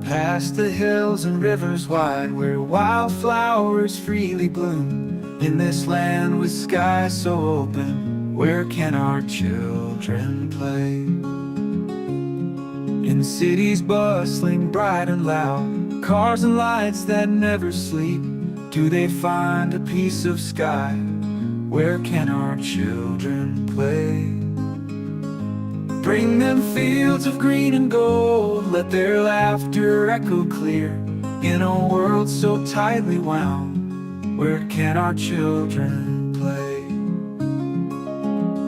Past the hills and rivers wide, where wildflowers freely bloom. In this land with skies so open, where can our children play? In cities bustling bright and loud, cars and lights that never sleep, do they find a piece of sky? Where can our children play? Bring them fields of green and gold, let their laughter echo clear. In a world so tightly wound, where can our children play?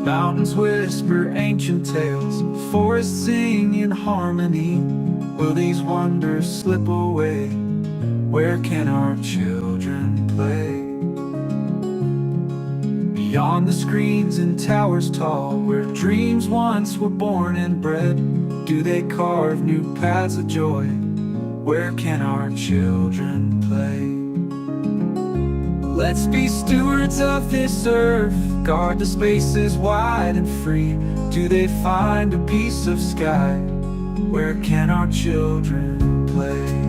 Mountains whisper ancient tales, forests sing in harmony. Will these wonders slip away? Where can our children play? Beyond the screens and towers tall, where dreams once were born and bred, do they carve new paths of joy? Where can our children play? Let's be stewards of this earth, guard the spaces wide and free. Do they find a piece of sky? Where can our children play?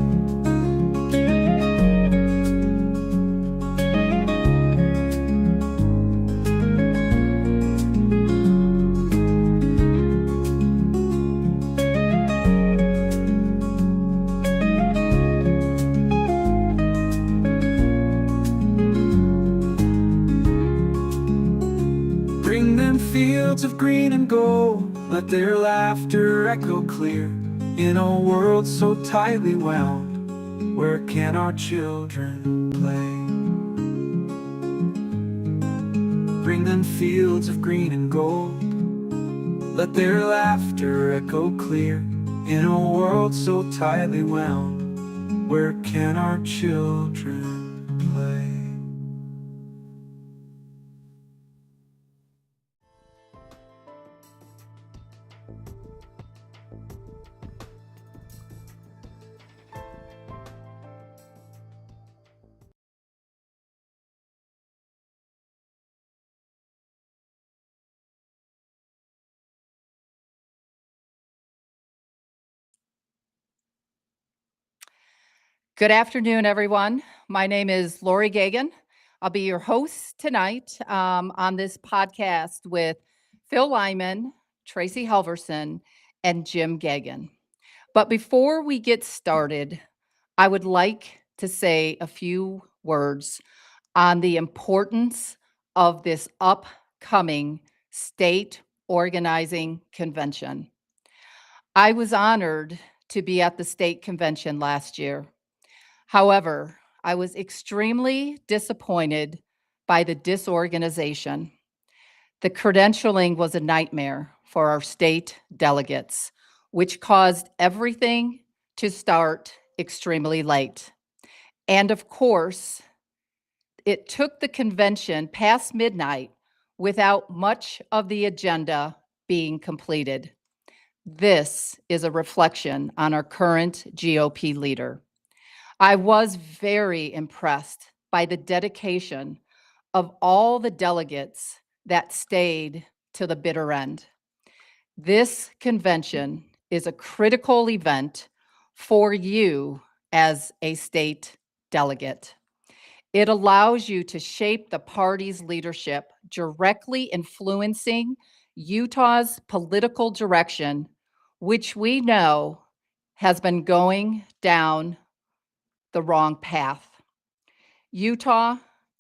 Fields of green and gold, let their laughter echo clear. In a world so tightly wound, where can our children play? Bring them fields of green and gold, let their laughter echo clear. In a world so tightly wound, where can our children play? Good afternoon, everyone. My name is Laurie Gagan. I'll be your host tonight on this podcast with Phil Lyman, Tracie Halverson, and Jim Gagan. But before we get started, I would like to say a few words on the importance of this upcoming state organizing convention. I was honored to be at the state convention last year. However, I was extremely disappointed by the disorganization. The credentialing was a nightmare for our state delegates, which caused everything to start extremely late. And of course, it took the convention past midnight without much of the agenda being completed. This is a reflection on our current GOP leader. I was very impressed by the dedication of all the delegates that stayed to the bitter end. This convention is a critical event for you as a state delegate. It allows you to shape the party's leadership, directly influencing Utah's political direction, which we know has been going down the wrong path. Utah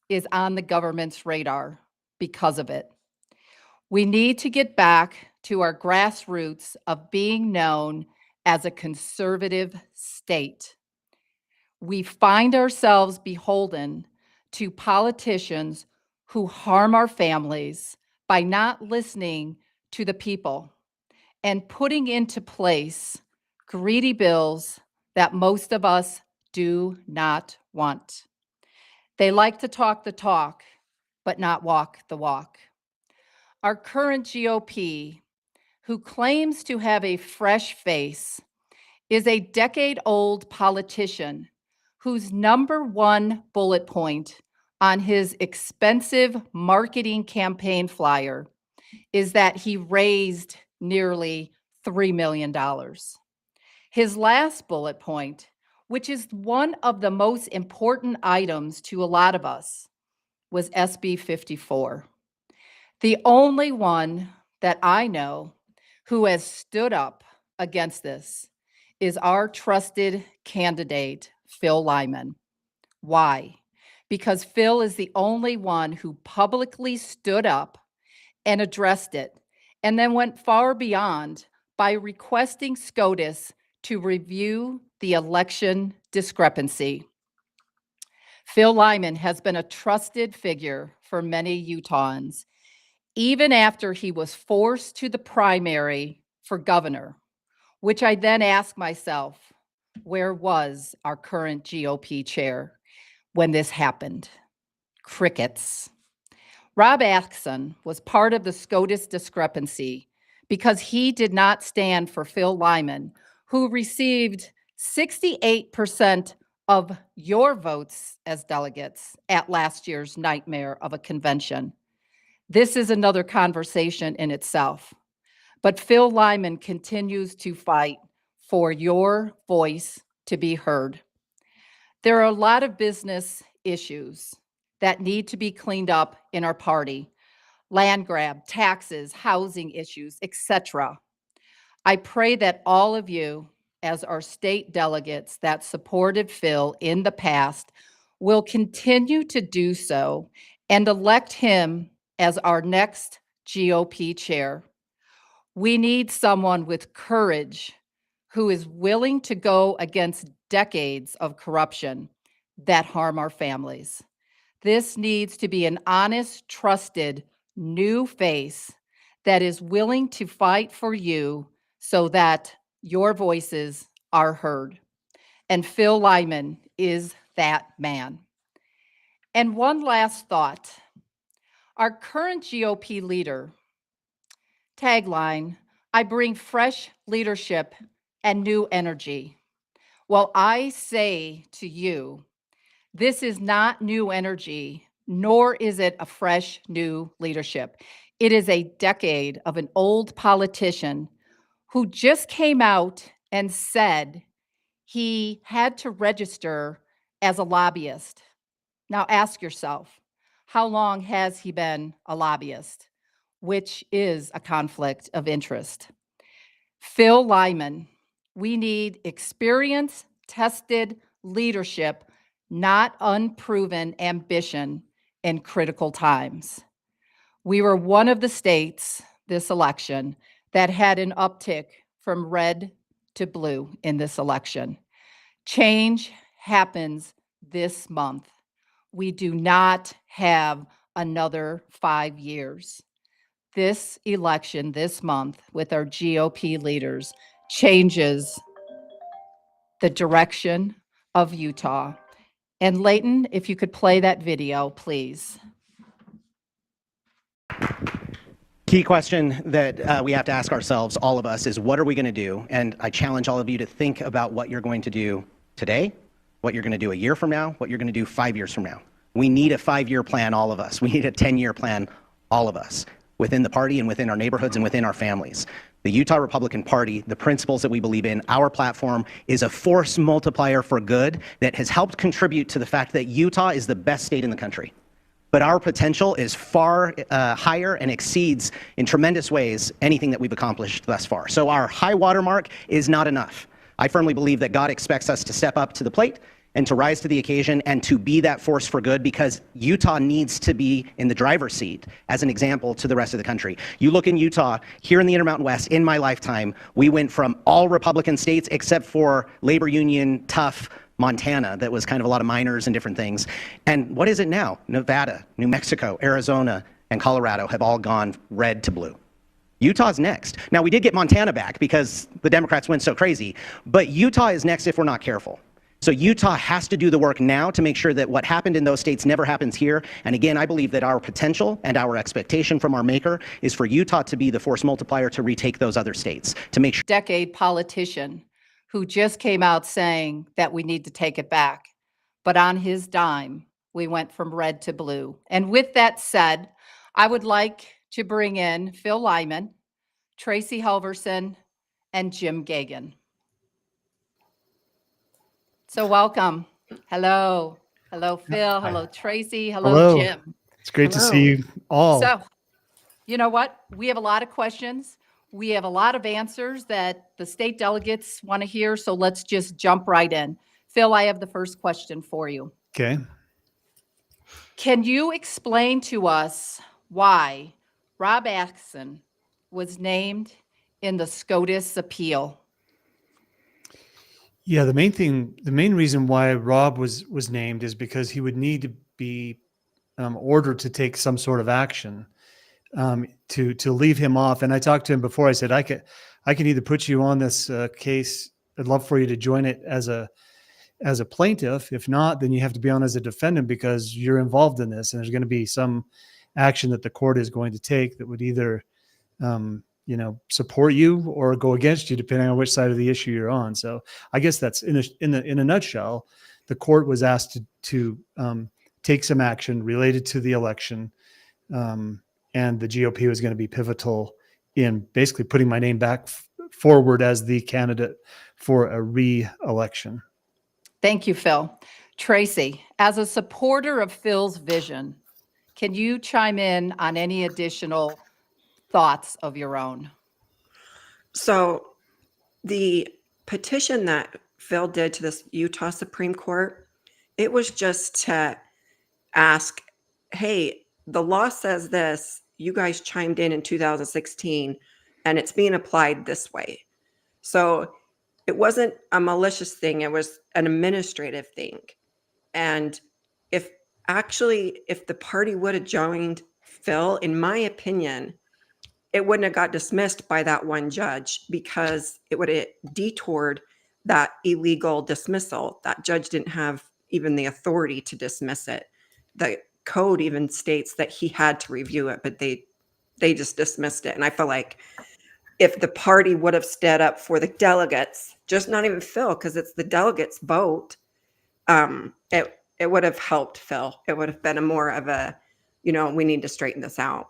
is on the government's radar because of it. We need to get back to our grassroots of being known as a conservative state. We find ourselves beholden to politicians who harm our families by not listening to the people and putting into place greedy bills that most of us do not want. They like to talk the talk, but not walk the walk. Our current GOP, who claims to have a fresh face, is a decade-old politician whose number one bullet point on his expensive marketing campaign flyer is that he raised nearly $3 million. His last bullet point, which is one of the most important items to a lot of us, was SB 54. The only one that I know who has stood up against this is our trusted candidate, Phil Lyman. Why? Because Phil is the only one who publicly stood up and addressed it, and then went far beyond by requesting SCOTUS to review the election discrepancy. Phil Lyman has been a trusted figure for many Utahns, even after he was forced to the primary for governor, which I then asked myself, where was our current GOP chair when this happened? Crickets. Rob Axson was part of the SCOTUS discrepancy because he did not stand for Phil Lyman, who received 68% of your votes as delegates at last year's nightmare of a convention. This is another conversation in itself. But Phil Lyman continues to fight for your voice to be heard. There are a lot of business issues that need to be cleaned up in our party: land grab, taxes, housing issues, etc. I pray that all of you, as our state delegates that supported Phil in the past, will continue to do so and elect him as our next GOP chair. We need someone with courage who is willing to go against decades of corruption that harm our families. This needs to be an honest, trusted, new face that is willing to fight for you so that your voices are heard. And Phil Lyman is that man. And one last thought. Our current GOP leader, tagline, I bring fresh leadership and new energy. Well, I say to you, this is not new energy, nor is it a fresh new leadership. It is a decade of an old politician who just came out and said he had to register as a lobbyist. Now ask yourself, how long has he been a lobbyist? Which is a conflict of interest. Phil Lyman, we need experience, tested leadership, not unproven ambition in critical times. We were one of the states this election that had an uptick from red to blue in this election. Change happens this month. We do not have another 5 years. This election this month with our GOP leaders changes the direction of Utah. And Leighton, if you could play that video, please. Key question that we have to ask ourselves, all of us, is what are we going to do? And I challenge all of you to think about what you're going to do today, what you're going to do a year from now, what you're going to do 5 years from now. We need a 5-year plan, all of us. We need a 10-year plan, all of us, within the party and within our neighborhoods and within our families. The Utah Republican Party, the principles that we believe in, our platform is a force multiplier for good that has helped contribute to the fact that Utah is the best state in the country. But our potential is far higher and exceeds in tremendous ways anything that we've accomplished thus far. So our high watermark is not enough. I firmly believe that God expects us to step up to the plate and to rise to the occasion and to be that force for good, because Utah needs to be in the driver's seat as an example to the rest of the country. You look in Utah, here in the Intermountain West, in my lifetime, we went from all Republican states except for labor union, tough Montana, that was kind of a lot of minors and different things. And what is it now? Nevada, New Mexico, Arizona, and Colorado have all gone red to blue. Utah's next. Now, we did get Montana back because the Democrats went so crazy, but Utah is next if we're not careful. So Utah has to do the work now to make sure that what happened in those states never happens here. And again, I believe that our potential and our expectation from our maker is for Utah to be the force multiplier to retake those other states, to make sure. Decade politician who just came out saying that we need to take it back. But on his dime, we went from red to blue. And with that said, I would like to bring in Phil Lyman, Tracie Halverson, and Jim Gagan. So welcome. Hello. Hello, Phil. Hello, Tracie. Hello, Hello. Jim. It's great to Hello. see you all. So, you know what? We have a lot of questions. We have a lot of answers that the state delegates want to hear. So let's just jump right in. Phil, I have the first question for you. Okay. Can you explain to us why Rob Axon was named in the SCOTUS appeal? Yeah, the main reason why Rob was named is because he would need to be ordered to take some sort of action to leave him off. And I talked to him before. I said I can either put you on this case. I'd love for you to join it as a plaintiff. If not, then you have to be on as a defendant because you're involved in this, and there's going to be some action that the court is going to take that would either support you or go against you, depending on which side of the issue you're on. So I guess that's in a nutshell. The court was asked to take some action related to the election, and the GOP was going to be pivotal in basically putting my name back forward as the candidate for a re-election. Thank you, Phil. Tracie, as a supporter of Phil's vision, can you chime in on any additional thoughts of your own? So the petition that Phil did to this Utah Supreme Court, it was just to ask, hey, the law says this, you guys chimed in 2016, and it's being applied this way. So it wasn't a malicious thing, it was an administrative thing. And if the party would have joined Phil, in my opinion, it wouldn't have got dismissed by that one judge because it would have detoured that illegal dismissal. That judge didn't have even the authority to dismiss it. The code even states that he had to review it, but they just dismissed it. And I feel like if the party would have stood up for the delegates, just not even Phil, because it's the delegates' vote, it would have helped Phil. It would have been more of a, we need to straighten this out.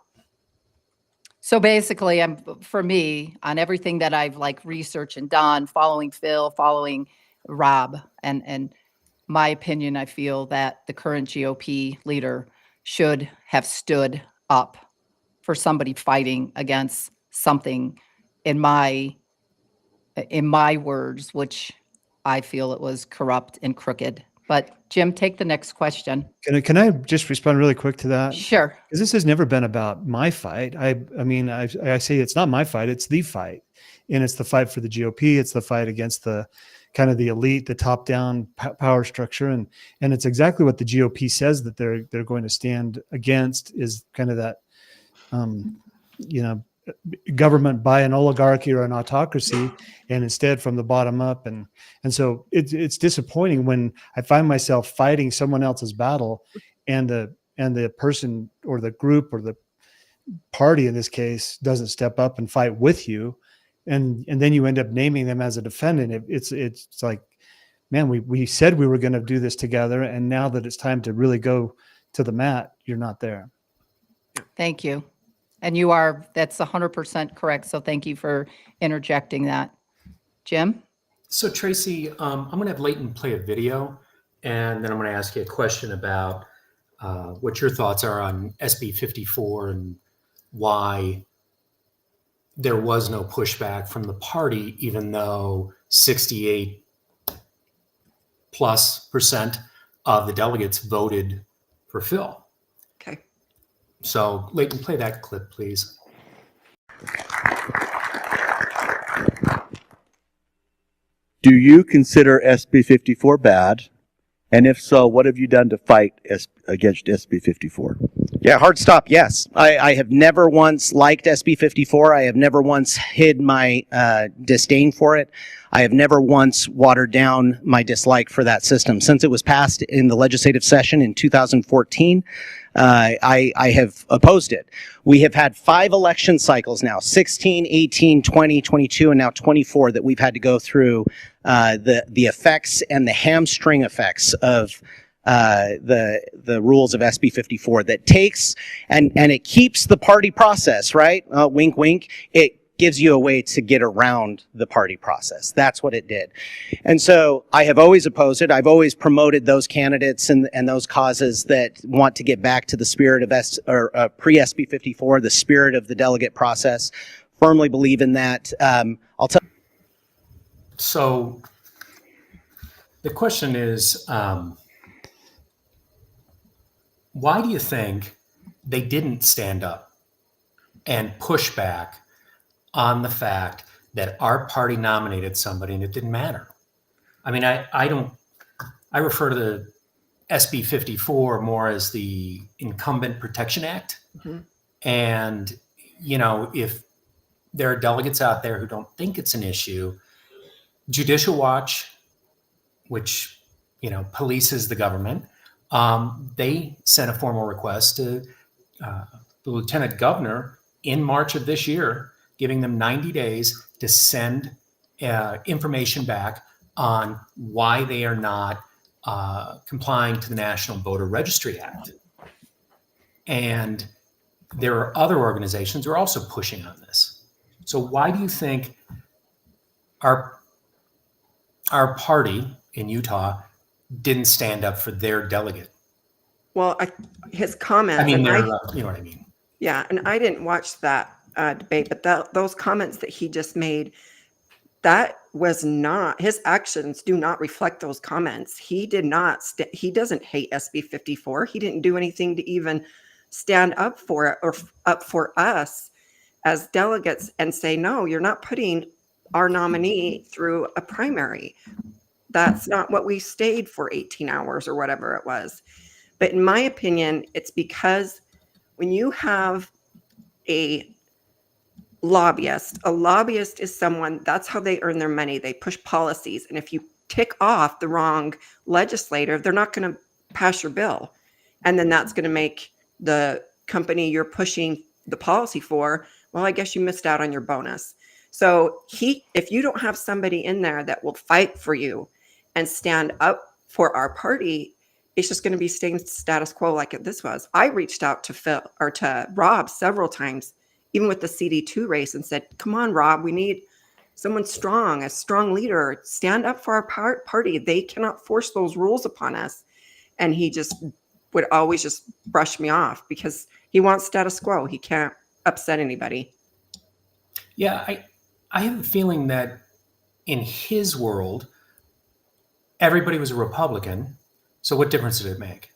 So basically, for me, on everything that I've researched and done, following Phil, following Rob, and my opinion, I feel that the current GOP leader should have stood up for somebody fighting against something, in my words, which I feel it was corrupt and crooked. But Jim, take the next question. Can I just respond really quick to that? Sure. Because this has never been about my fight. I mean, I say it's not my fight, it's the fight. And it's the fight for the GOP. It's the fight against the kind of the elite, the top-down power structure. And it's exactly what the GOP says that they're going to stand against, is kind of that, government by an oligarchy or an autocracy, and instead from the bottom up. And so it's disappointing when I find myself fighting someone else's battle, and the person or the group or the party in this case doesn't step up and fight with you, and then you end up naming them as a defendant. It's like, man, we said we were going to do this together, and now that it's time to really go to the mat, you're not there. Thank you. And that's 100% correct. So thank you for interjecting that. Jim? So Tracie, I'm going to have Leighton play a video, and then I'm going to ask you a question about what your thoughts are on SB 54 and why there was no pushback from the party, even though 68+% of the delegates voted for Phil. Okay. So Leighton, play that clip, please. Do you consider SB 54 bad? And if so, what have you done to fight against SB 54? Yeah, hard stop. Yes. I have never once liked SB 54. I have never once hid my disdain for it. I have never once watered down my dislike for that system. Since it was passed in the legislative session in 2014, I have opposed it. We have had 5 election cycles now, 16, 18, 20, 22, and now 24, that we've had to go through the effects and the hamstring effects of the rules of SB 54 that takes and it keeps the party process, right? Wink, wink. It gives you a way to get around the party process. That's what it did. And so I have always opposed it. I've always promoted those candidates and those causes that want to get back to the spirit of pre-SB 54, the spirit of the delegate process. Firmly believe in that. I'll tell. So the question is, why do you think they didn't stand up and push back on the fact that our party nominated somebody and it didn't matter? I mean, I refer to the SB 54 more as the Incumbent Protection Act. Mhm. And, you know, if there are delegates out there who don't think it's an issue, Judicial Watch, which, you know, polices the government, they sent a formal request to the lieutenant governor in March of this year, giving them 90 days to send information back on why they are not complying to the National Voter Registry Act. And there are other organizations who are also pushing on this. So why do you think our party in Utah didn't stand up for their delegate? Well, his comments. I mean, and you know what I mean? Yeah, and I didn't watch that debate, but those comments that he just made, that was not, his actions do not reflect those comments. He did not, he doesn't hate SB 54. He didn't do anything to even stand up for it or up for us as delegates and say, no, you're not putting our nominee through a primary. That's not what we stayed for 18 hours or whatever it was. But in my opinion, it's because when you have a lobbyist is someone, that's how they earn their money. They push policies. And if you tick off the wrong legislator, they're not going to pass your bill. And then that's going to make the company you're pushing the policy for, well, I guess you missed out on your bonus. So if you don't have somebody in there that will fight for you and stand up for our party, it's just going to be staying status quo like this was. I reached out to Rob several times, even with the CD2 race, and said, come on, Rob, we need someone strong, a strong leader. Stand up for our party. They cannot force those rules upon us. And he just would always just brush me off because he wants status quo. He can't upset anybody. Yeah, I have a feeling that in his world, everybody was a Republican. So what difference did it make?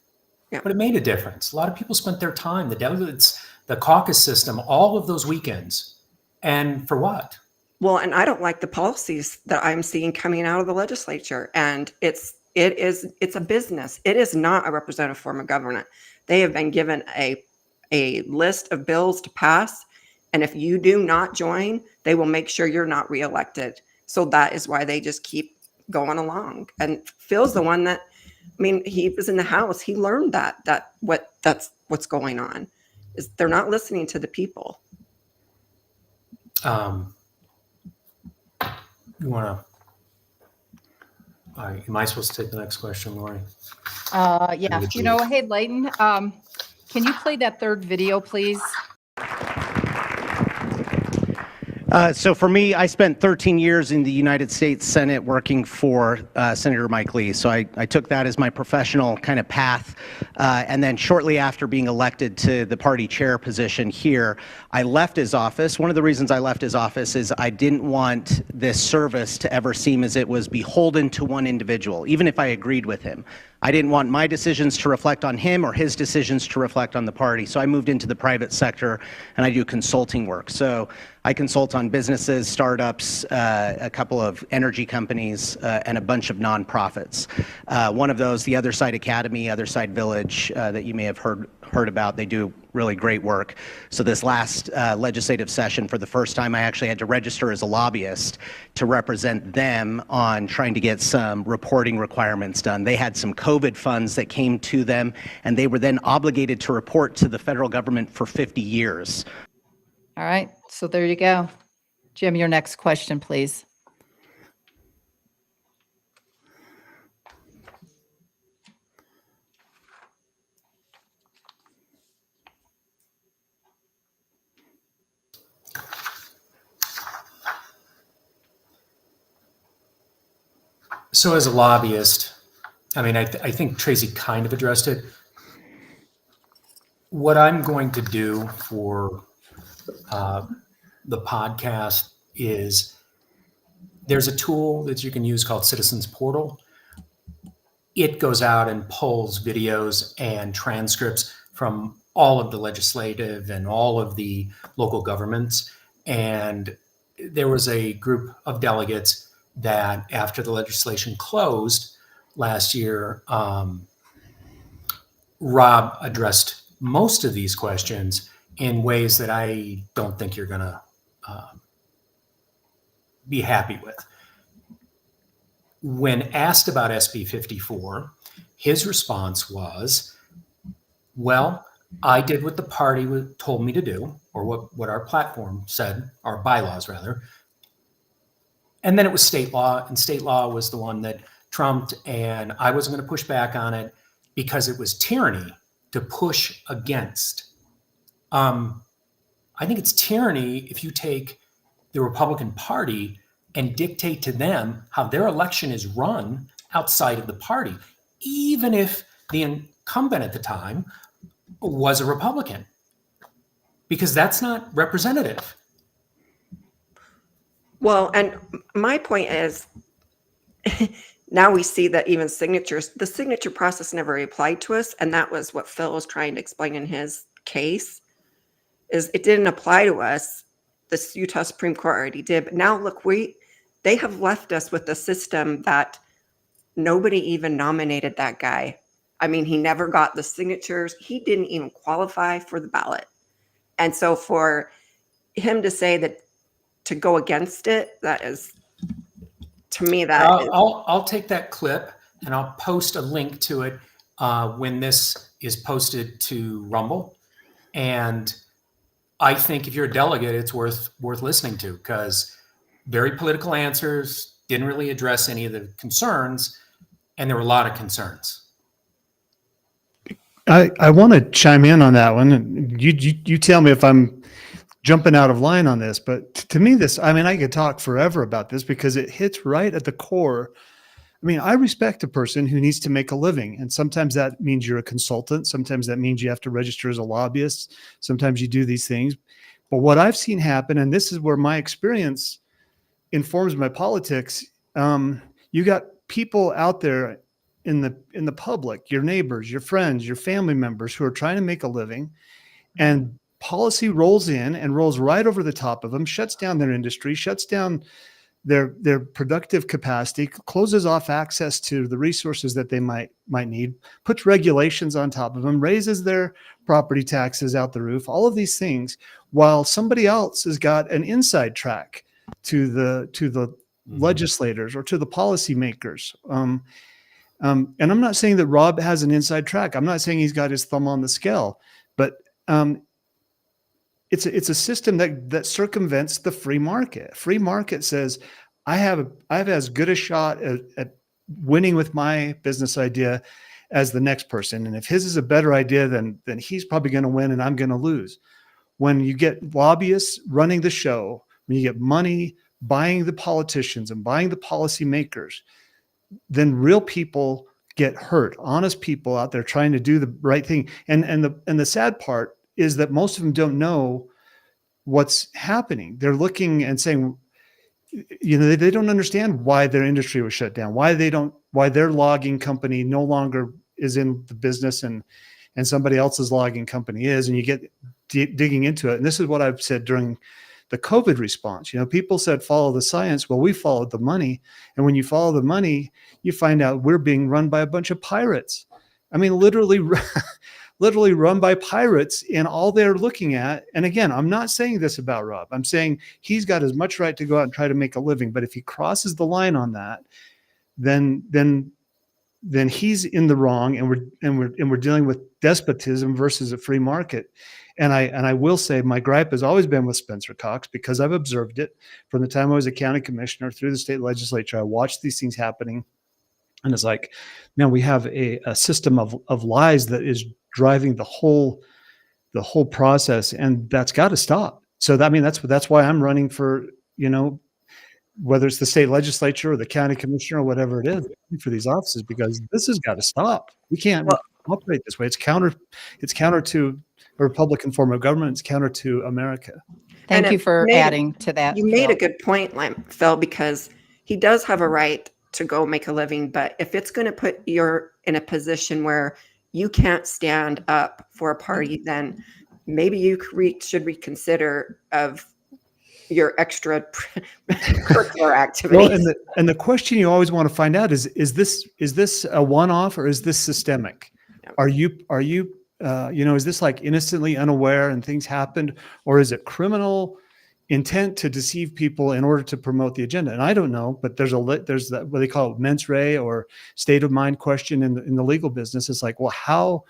Yeah. But it made a difference. A lot of people spent their time, the delegates, the caucus system, all of those weekends. And for what? Well, and I don't like the policies that I'm seeing coming out of the legislature. And it's a business. It is not a representative form of government. They have been given a list of bills to pass. And if you do not join, they will make sure you're not reelected. So that is why they just keep going along. And Phil's the one that, I mean, he was in the House. He learned that's what's going on, is they're not listening to the people. You want to, am I supposed to take the next question, Laurie? Yeah, you know, hey, Leighton, can you play that third video, please? So for me, I spent 13 years in the United States Senate working for Senator Mike Lee. So I took that as my professional kind of path. And then shortly after being elected to the party chair position here, I left his office. One of the reasons I left his office is I didn't want this service to ever seem as it was beholden to one individual, even if I agreed with him. I didn't want my decisions to reflect on him or his decisions to reflect on the party. So I moved into the private sector and I do consulting work. So I consult on businesses, startups, a couple of energy companies, and a bunch of nonprofits. One of those, the Other Side Academy, Other Side Village, that you may have heard about. They do really great work. So this last legislative session, for the first time, I actually had to register as a lobbyist to represent them on trying to get some reporting requirements done. They had some COVID funds that came to them, and they were then obligated to report to the federal government for 50 years. All right, so there you go. Jim, your next question, please. So as a lobbyist, I mean, I think Tracie kind of addressed it. What I'm going to do for the podcast is there's a tool that you can use called Citizens Portal. It goes out and pulls videos and transcripts from all of the legislative and all of the local governments. And there was a group of delegates that, after the legislation closed last year, Rob addressed most of these questions in ways that I don't think you're going to be happy with. When asked about SB 54, his response was, well, I did what the party told me to do, or what our platform said, our bylaws rather. And then it was state law, and state law was the one that trumped, and I wasn't going to push back on it because it was tyranny to push against. I think it's tyranny if you take the Republican Party and dictate to them how their election is run outside of the party, even if the incumbent at the time was a Republican, because that's not representative. Well, and my point is, now we see that even the signature process never applied to us. And that was what Phil was trying to explain in his case, is it didn't apply to us. The Utah Supreme Court already did. But now look, they have left us with a system that nobody even nominated that guy. I mean, he never got the signatures. He didn't even qualify for the ballot. And so for him to say that, to go against it, that is, to me, I'll take that clip and I'll post a link to it when this is posted to Rumble. And I think if you're a delegate, it's worth listening to, because very political answers, didn't really address any of the concerns, and there were a lot of concerns. I want to chime in on that one. You tell me if I'm jumping out of line on this, but to me, I could talk forever about this because it hits right at the core. I mean, I respect a person who needs to make a living, and sometimes that means you're a consultant. Sometimes that means you have to register as a lobbyist. Sometimes you do these things. But what I've seen happen, and this is where my experience informs my politics, you got people out there in the public, your neighbors, your friends, your family members who are trying to make a living, and policy rolls in and rolls right over the top of them, shuts down their industry, shuts down their productive capacity, closes off access to the resources that they might need, puts regulations on top of them, raises their property taxes out the roof, all of these things, while somebody else has got an inside track to the legislators or to the policymakers. And I'm not saying that Rob has an inside track. I'm not saying he's got his thumb on the scale, but it's a system that circumvents the free market. Free market says, I have as good a shot at winning with my business idea as the next person. And if his is a better idea, then he's probably going to win and I'm going to lose. When you get lobbyists running the show, when you get money buying the politicians and buying the policymakers, then real people get hurt. Honest people out there trying to do the right thing. And the sad part is that most of them don't know what's happening. They're looking and saying, they don't understand why their industry was shut down, why their logging company no longer is in the business and somebody else's logging company is, and you get digging into it. And this is what I've said during the COVID response. People said, follow the science. Well, we followed the money. And when you follow the money, you find out we're being run by a bunch of pirates. I mean, literally run by pirates, and all they're looking at. And again, I'm not saying this about Rob. I'm saying he's got as much right to go out and try to make a living. But if he crosses the line on that, then he's in the wrong, and we're dealing with despotism versus a free market. And I will say my gripe has always been with Spencer Cox, because I've observed it from the time I was a county commissioner through the state legislature. I watched these things happening, and it's like, man, we have a system of lies that is driving the whole process, and that's got to stop. So that's why I'm running for whether it's the state legislature or the county commissioner or whatever it is, for these offices, because this has got to stop. We can't operate this way. It's counter to a Republican form of government. It's counter to America. Thank And you for adding to that. You made Phil. a good point, Phil, because he does have a right to go make a living. But if it's going to put you in a position where you can't stand up for a party, then maybe you should reconsider of your extra curricular activities. Well, and the question you always want to find out is this a one-off or is this systemic? Yeah. Are you is this like innocently unaware and things happened, or is it criminal intent to deceive people in order to promote the agenda? And I don't know, but there's that what they call mens rea or state of mind question in the legal business. It's like, well, how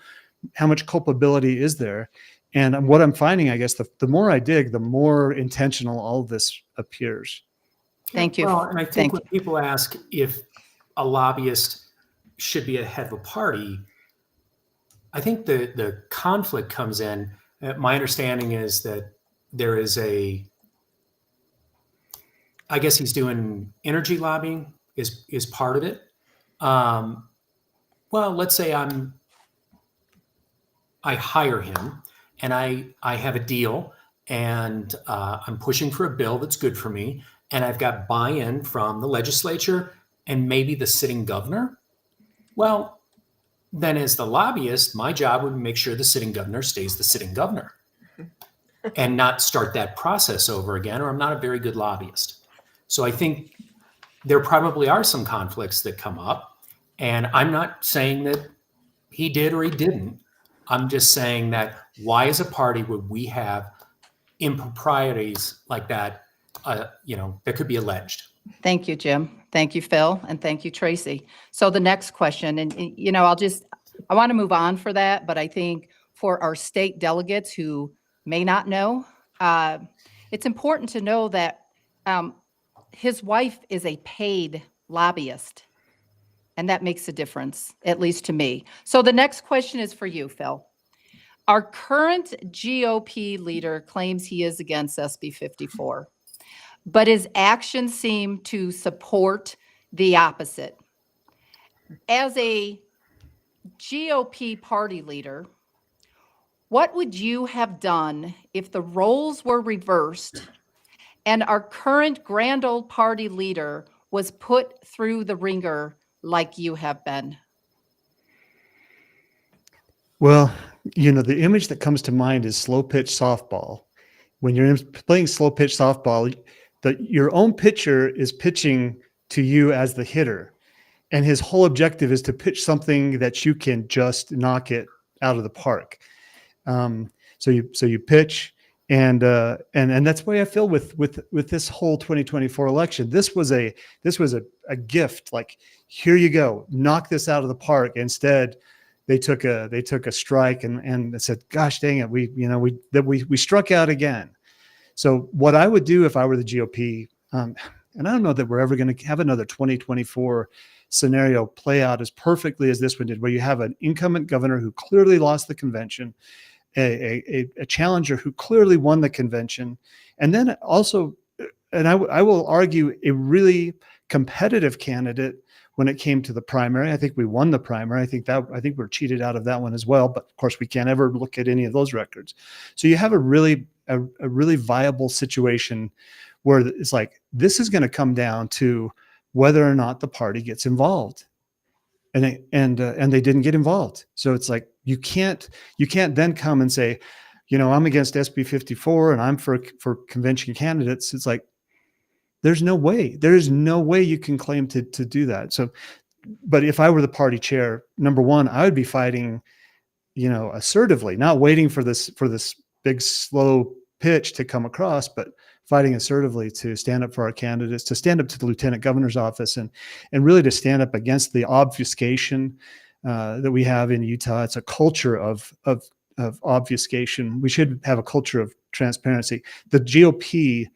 much culpability is there? And what I'm finding, I guess, the more I dig, the more intentional all of this appears. Thank you. Well, and I think when people ask if a lobbyist should be a head of a party, I think the conflict comes in. My understanding is that there is I guess he's doing energy lobbying is part of it. Well, let's say I hire him and I have a deal and I'm pushing for a bill that's good for me, and I've got buy-in from the legislature and maybe the sitting governor. Well, then as the lobbyist, my job would make sure the sitting governor stays the sitting governor and not start that process over again, or I'm not a very good lobbyist. So I think there probably are some conflicts that come up, and I'm not saying that he did or he didn't. I'm just saying that why as a party would we have improprieties like that, that could be alleged? Thank you, Jim. Thank you, Phil. And thank you, Tracie. So the next question, and I want to move on for that, but I think for our state delegates who may not know, it's important to know that his wife is a paid lobbyist, and that makes a difference, at least to me. So the next question is for you, Phil. Our current GOP leader claims he is against SB 54, but his actions seem to support the opposite. As a GOP party leader, what would you have done if the roles were reversed and our current grand old party leader was put through the ringer like you have been? Well, the image that comes to mind is slow pitch softball. When you're playing slow pitch softball, your own pitcher is pitching to you as the hitter, and his whole objective is to pitch something that you can just knock it out of the park. So you pitch, and that's the way I feel with this whole 2024 election. This was a gift. Like, here you go, knock this out of the park. Instead, they took a strike and said, "Gosh dang it, we struck out again." So what I would do if I were the GOP, and I don't know that we're ever going to have another 2024 scenario play out as perfectly as this one did, where you have an incumbent governor who clearly lost the convention, a challenger who clearly won the convention, and then also, and I will argue, a really competitive candidate when it came to the primary. I think we won the primary. I think we're cheated out of that one as well. But of course, we can't ever look at any of those records. So you have a really viable situation where it's like, this is going to come down to whether or not the party gets involved, and they didn't get involved. So it's like, you can't then come and say, I'm against SB 54 and I'm for convention candidates. It's like, there is no way you can claim to do that. So, but if I were the party chair, number one, I would be fighting, assertively, not waiting for this big slow pitch to come across, but fighting assertively to stand up for our candidates, to stand up to the lieutenant governor's office, and really to stand up against the obfuscation that we have in Utah. It's a culture of obfuscation. We should have a culture of transparency. The GOP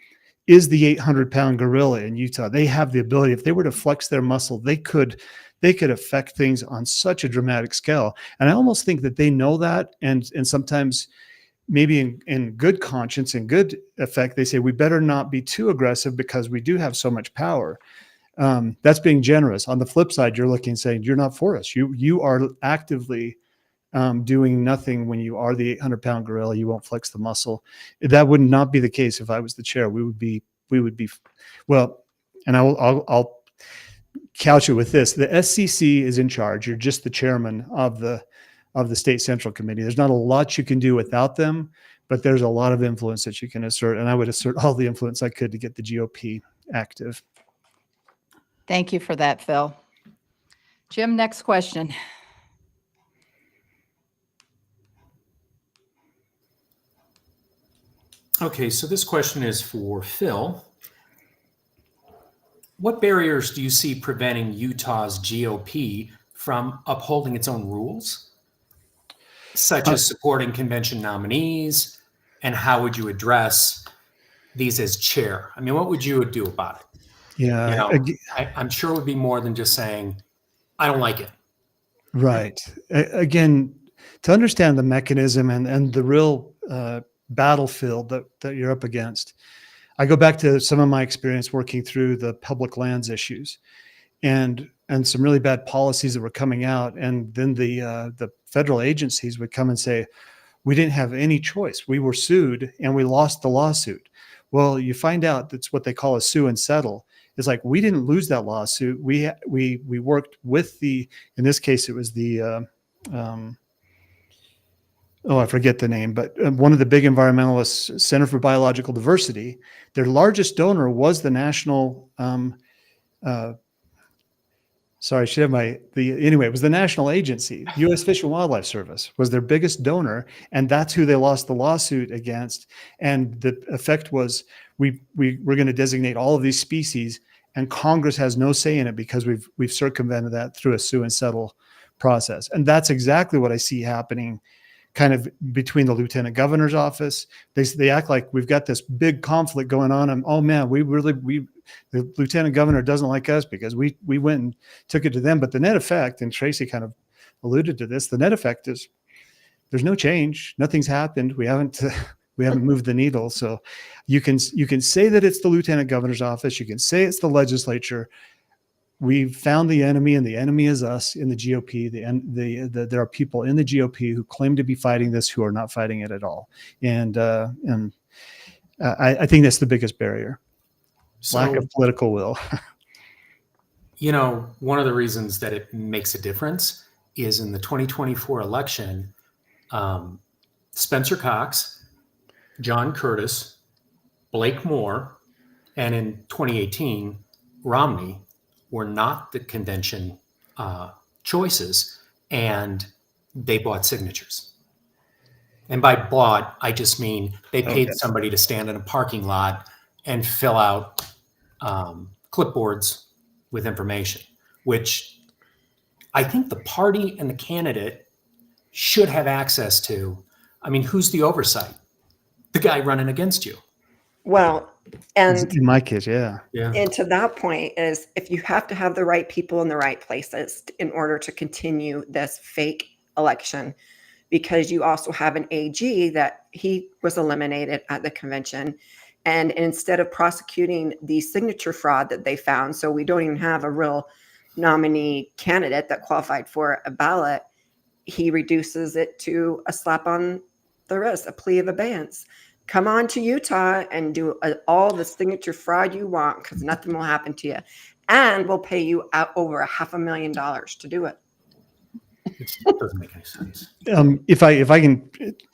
is the 800-pound gorilla in Utah. They have the ability, if they were to flex their muscle, they could affect things on such a dramatic scale. And I almost think that they know that, and sometimes maybe in good conscience and good effect, they say we better not be too aggressive because we do have so much power. That's being generous. On the flip side, you're looking and saying, you're not for us. You are actively doing nothing when you are the 800-pound gorilla. You won't flex the muscle. That would not be the case if I was the chair. We would be well, and I'll couch it with this. The SCC is in charge. You're just the chairman of the state central committee. There's not a lot you can do without them, but there's a lot of influence that you can assert. And I would assert all the influence I could to get the GOP active. Thank you for that, Phil. Jim, next question. Okay, so this question is for Phil. What barriers do you see preventing Utah's GOP from upholding its own rules, such as supporting convention nominees? And how would you address these as chair? I mean, what would you do about it? Yeah, I'm sure it would be more than just saying, I don't like it. Right. Again, to understand the mechanism and the real battlefield that you're up against, I go back to some of my experience working through the public lands issues and some really bad policies that were coming out. And then the federal agencies would come and say, we didn't have any choice. We were sued and we lost the lawsuit. Well, you find out that's what they call a sue and settle. It's like, we didn't lose that lawsuit. We worked with in this case, it was the, I forget the name, but one of the big environmentalists, Center for Biological Diversity, their largest donor was the national, it was the national agency, U.S. Fish and Wildlife Service was their biggest donor. And that's who they lost the lawsuit against. And the effect was we're going to designate all of these species, and Congress has no say in it because we've circumvented that through a sue and settle process. And that's exactly what I see happening kind of between the lieutenant governor's office. They act like we've got this big conflict going on. And oh man, the lieutenant governor doesn't like us because we went and took it to them. But the net effect, and Tracie kind of alluded to this, the net effect is there's no change. Nothing's happened. We haven't moved the needle. So you can say that it's the lieutenant governor's office. You can say it's the legislature. We've found the enemy, and the enemy is us in the GOP. There are people in the GOP who claim to be fighting this who are not fighting it at all. And I think that's the biggest barrier. So, lack of political will. One of the reasons that it makes a difference is in the 2024 election, Spencer Cox, John Curtis, Blake Moore, and in 2018, Romney were not the convention choices, and they bought signatures. And by bought, I just mean they paid somebody to stand in a parking lot and fill out clipboards with information, which I think the party and the candidate should have access to. I mean, who's the oversight? The guy running against you. Well, and in my case, yeah. And to that point is, if you have to have the right people in the right places in order to continue this fake election, because you also have an AG that he was eliminated at the convention. And instead of prosecuting the signature fraud that they found, so we don't even have a real nominee candidate that qualified for a ballot, he reduces it to a slap on the wrist, a plea of abeyance. Come on to Utah and do all the signature fraud you want, because nothing will happen to you. And we'll pay you out over $500,000 to do it. It doesn't make any sense. If I can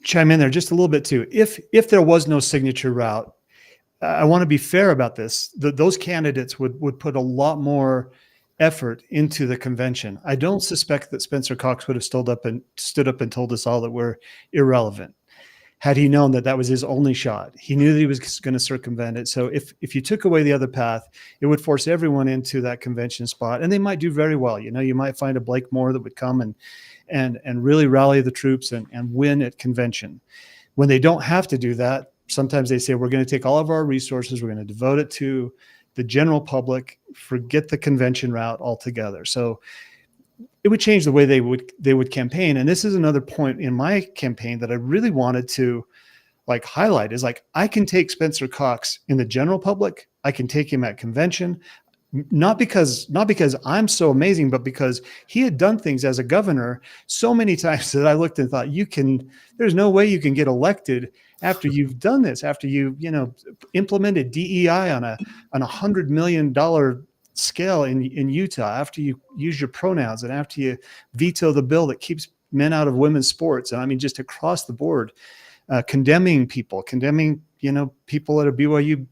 chime in there just a little bit too, if there was no signature route, I want to be fair about this. Those candidates would put a lot more effort into the convention. I don't suspect that Spencer Cox would have stood up and told us all that we're irrelevant. Had he known that was his only shot, he knew that he was going to circumvent it. So if you took away the other path, it would force everyone into that convention spot, and they might do very well. You might find a Blake Moore that would come and really rally the troops and win at convention. When they don't have to do that, sometimes they say, we're going to take all of our resources, we're going to devote it to the general public, forget the convention route altogether. So it would change the way they would campaign. And this is another point in my campaign that I really wanted to like highlight is like, I can take Spencer Cox in the general public. I can take him at convention, not because I'm so amazing, but because he had done things as a governor so many times that I looked and thought, there's no way you can get elected after you've done this, after you implemented DEI on a $100 million scale in Utah, after you use your pronouns and after you veto the bill that keeps men out of women's sports. And I mean, just across the board, condemning people at a BYU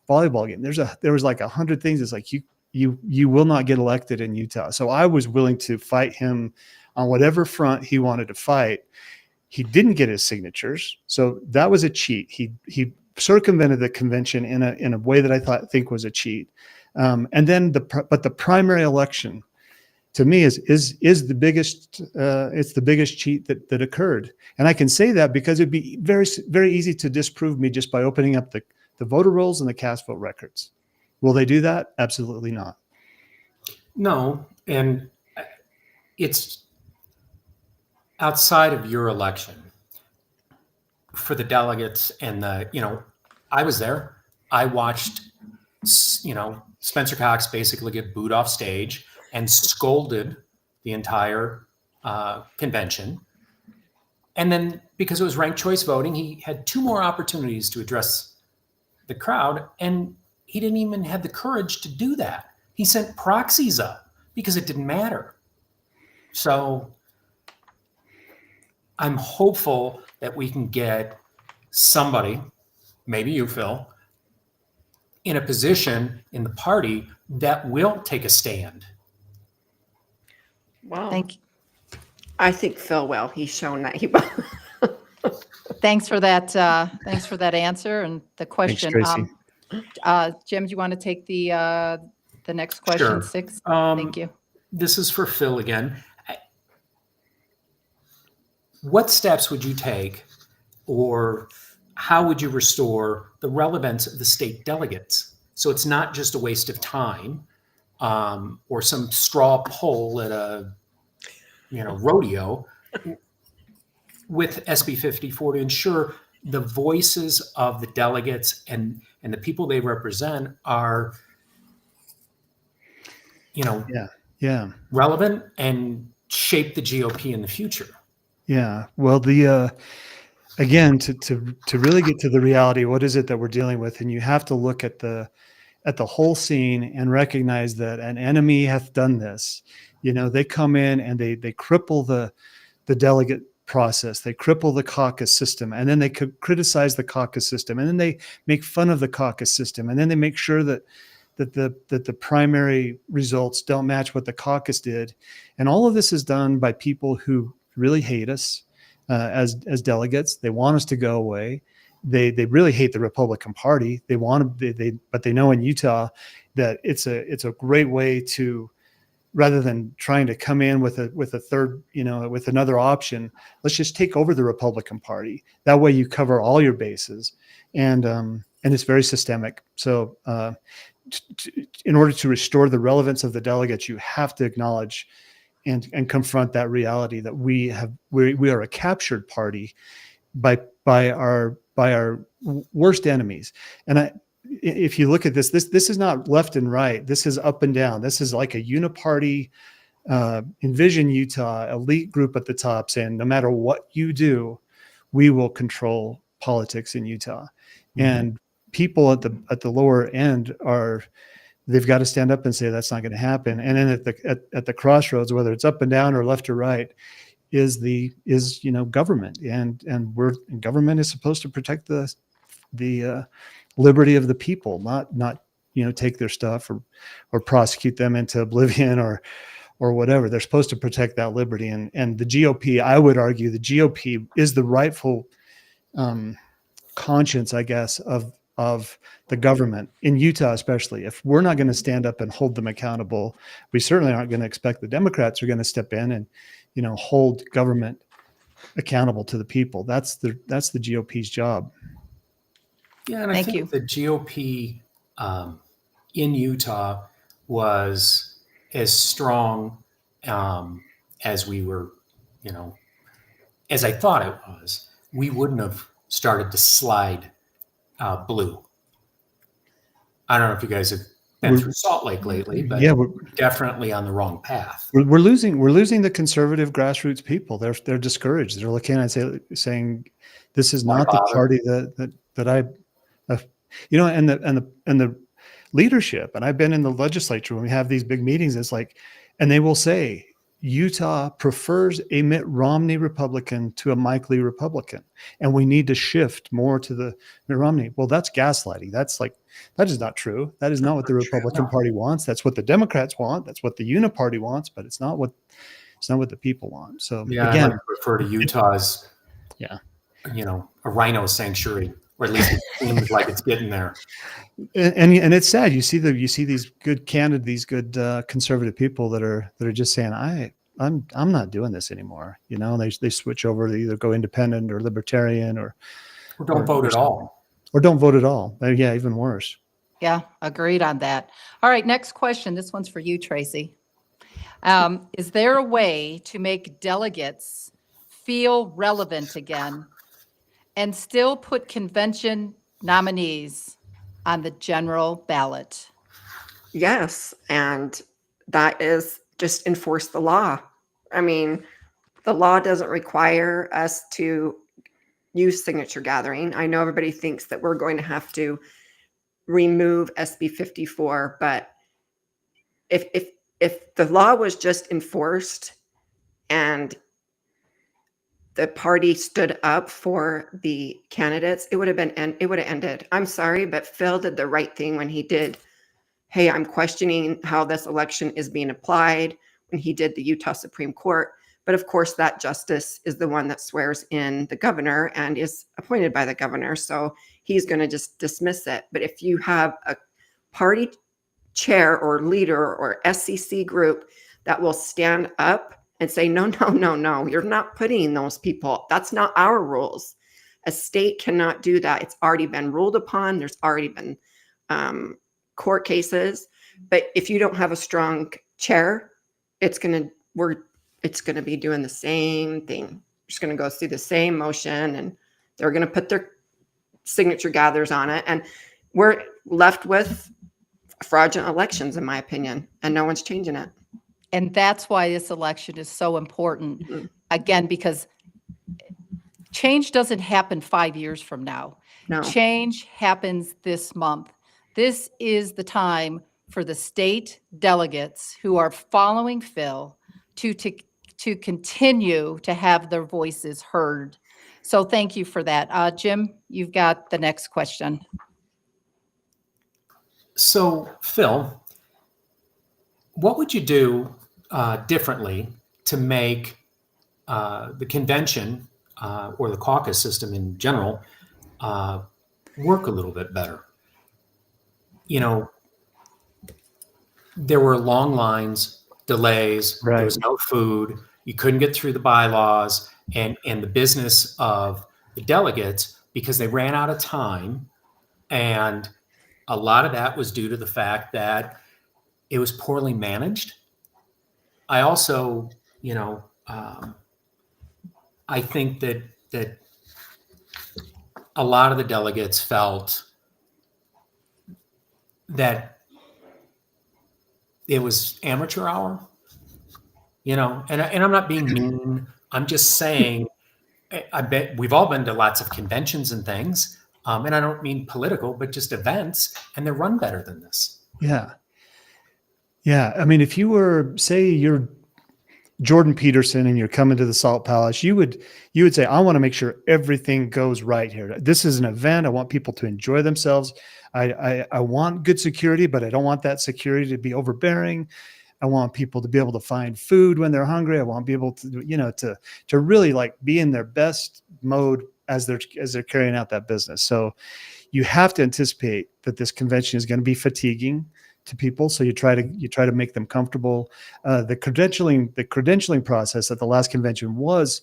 volleyball game. There was like 100 things. It's like you will not get elected in Utah. So I was willing to fight him on whatever front he wanted to fight. He didn't get his signatures, so that was a cheat. He circumvented the convention in a way that I think was a cheat. And then the primary election, to me, is the biggest. It's the biggest cheat that occurred, and I can say that because it'd be very, very easy to disprove me just by opening up the voter rolls and the cast vote records. Will they do that? Absolutely not. No, and it's outside of your election for the delegates and I was there. I watched, Spencer Cox basically get booed off stage and scolded the entire convention. And then because it was ranked choice voting, he had 2 more opportunities to address the crowd, and he didn't even have the courage to do that. He sent proxies up because it didn't matter. So I'm hopeful that we can get somebody, maybe you, Phil, in a position in the party that will take a stand. Well, Thank you. I think Phil will. He's shown that he will. Thanks for that. Thanks for that answer and the question. Tracie. Jim, do you want to take the next question? Sure. 6. Thank you. This is for Phil again. What steps would you take, or how would you restore the relevance of the state delegates? So it's not just a waste of time or some straw poll at a rodeo with SB 54 to ensure the voices of the delegates and the people they represent are, relevant and shape the GOP in the future. Yeah. Well, again, to really get to the reality, what is it that we're dealing with? And you have to look at the whole scene and recognize that an enemy hath done this. They come in and they cripple the delegate process. They cripple the caucus system, and then they could criticize the caucus system, and then they make fun of the caucus system, and then they make sure that the primary results don't match what the caucus did. And all of this is done by people who really hate us as delegates. They want us to go away. They really hate the Republican Party. But they know in Utah that it's a great way to, rather than trying to come in with a third, with another option, let's just take over the Republican Party. That way you cover all your bases, and it's very systemic. So in order to restore the relevance of the delegates, you have to acknowledge and confront that reality that we are a captured party by our worst enemies. And if you look at this is not left and right. This is up and down. This is like a uniparty, Envision Utah elite group at the top saying, no matter what you do, we will control politics in Utah. Mm-hmm. And people at the lower end they've got to stand up and say that's not going to happen. And then at the crossroads, whether it's up and down or left or right, is government, and government is supposed to protect the liberty of the people, not take their stuff or prosecute them into oblivion or whatever. They're supposed to protect that liberty. And the GOP, I would argue, the GOP is the rightful conscience, I guess, of the government in Utah, especially. If we're not going to stand up and hold them accountable, we certainly aren't going to expect the Democrats are going to step in and hold government accountable to the people. That's the GOP's job. Yeah, and I think the GOP in Utah was as strong as we were, as I thought it was, we wouldn't have started to slide blue. I don't know if you guys have been through Salt Lake lately, but Yeah, we're definitely on the wrong path. we're losing the conservative grassroots people. They're discouraged. They're looking at saying, this is Why not the bother? party that I, and the leadership. And I've been in the legislature when we have these big meetings. It's like, and they will say, Utah prefers a Mitt Romney Republican to a Mike Lee Republican, and we need to shift more to the Mitt Romney. Well, that's gaslighting. That is not true. That is not what the Republican Party wants. That's what the Democrats want. That's what the Uniparty wants, but it's not what the people want. So Yeah, again, I refer to Utah as, yeah, a rhino sanctuary, or at least it seems like it's getting there. and it's sad. You see these good these good conservative people that are just saying, I'm not doing this anymore. They switch over to either go independent or libertarian or Don't vote at all. Or don't vote at all. Yeah, even worse. Yeah, agreed on that. All right, next question. This one's for you, Tracie. Is there a way to make delegates feel relevant again and still put convention nominees on the general ballot? Yes, and that is just enforce the law. I mean, the law doesn't require us to use signature gathering. I know everybody thinks that we're going to have to remove SB 54, but if the law was just enforced and the party stood up for the candidates, it would have ended. I'm sorry, but Phil did the right thing when he did, hey, I'm questioning how this election is being applied, when he did the Utah Supreme Court. But of course, that justice is the one that swears in the governor and is appointed by the governor. So he's going to just dismiss it. But if you have a party chair or leader or SEC group that will stand up and say, no, you're not putting those people. That's not our rules. A state cannot do that. It's already been ruled upon. There's already been court cases. But if you don't have a strong chair, it's going to be doing the same thing. Just going to go through the same motion, and they're going to put their signature gathers on it. And we're left with fraudulent elections, in my opinion, and no one's changing it. And that's why this election is so important, again, because change doesn't happen 5 years from now. No. Change happens this month. This is the time for the state delegates who are following Phil to continue to have their voices heard. So thank you for that. Jim, you've got the next question. So, Phil, what would you do differently to make the convention or the caucus system in general work a little bit better? There were long lines, delays, Right. There was no food, you couldn't get through the bylaws and the business of the delegates because they ran out of time. And a lot of that was due to the fact that it was poorly managed. I also, I think that a lot of the delegates felt that it was amateur hour, and I'm not being mean. I'm just saying, I bet we've all been to lots of conventions and things. And I don't mean political, but just events, and they're run better than this. Yeah. Yeah. I mean, if you were, say you're Jordan Peterson and you're coming to the Salt Palace, you would say, I want to make sure everything goes right here. This is an event. I want people to enjoy themselves. I want good security, but I don't want that security to be overbearing. I want people to be able to find food when they're hungry. I want people to, to really like be in their best mode as they're carrying out that business. So you have to anticipate that this convention is going to be fatiguing to people. So you try to make them comfortable. The credentialing process at the last convention was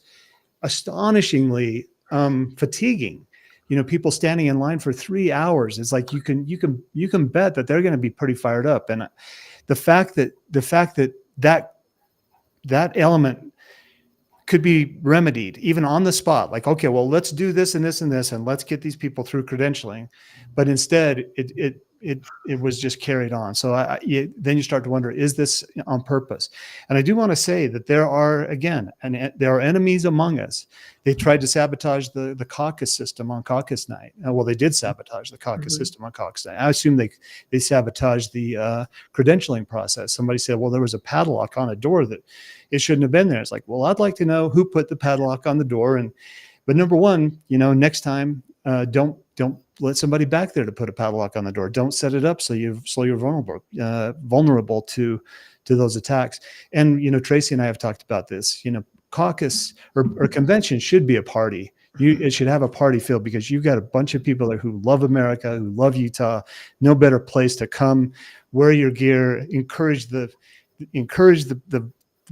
astonishingly fatiguing. People standing in line for 3 hours. It's like you can bet that they're going to be pretty fired up. And the fact that that element could be remedied even on the spot. Like, okay, well, let's do this and this and this, and let's get these people through credentialing. But instead, it was just carried on. So then you start to wonder, is this on purpose? And I do want to say that there are, again, there are enemies among us. They tried to sabotage the caucus system on caucus night. Well, they did sabotage the caucus system on caucus night. I assume they sabotaged the credentialing process. Somebody said, well, there was a padlock on a door that it shouldn't have been there. It's like, well, I'd like to know who put the padlock on the door. But number one, next time, don't let somebody back there to put a padlock on the door. Don't set it up so you're vulnerable to those attacks. And Tracie and I have talked about this. Caucus or convention should be a party. It should have a party feel, because you've got a bunch of people there who love America, who love Utah. No better place to come, wear your gear, encourage the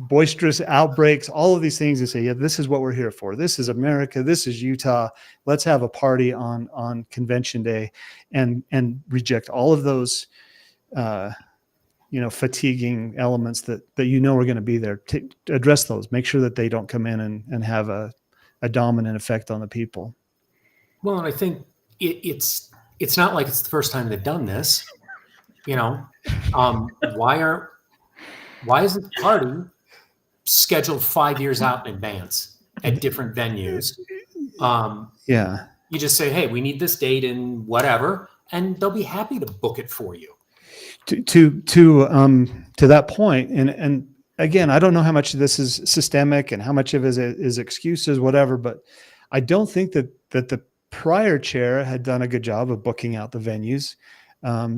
boisterous outbreaks, all of these things, and say, yeah, this is what we're here for. This is America. This is Utah. Let's have a party on convention day, and reject all of those, fatiguing elements that are going to be there. To address those, make sure that they don't come in and have a dominant effect on the people. Well, and I think it's not like it's the first time they've done this. Why isn't the party scheduled 5 years out in advance at different venues? You just say, hey, we need this date and whatever, and they'll be happy to book it for you. To that point, and again, I don't know how much of this is systemic and how much of it is excuses, whatever, but I don't think that the prior chair had done a good job of booking out the venues,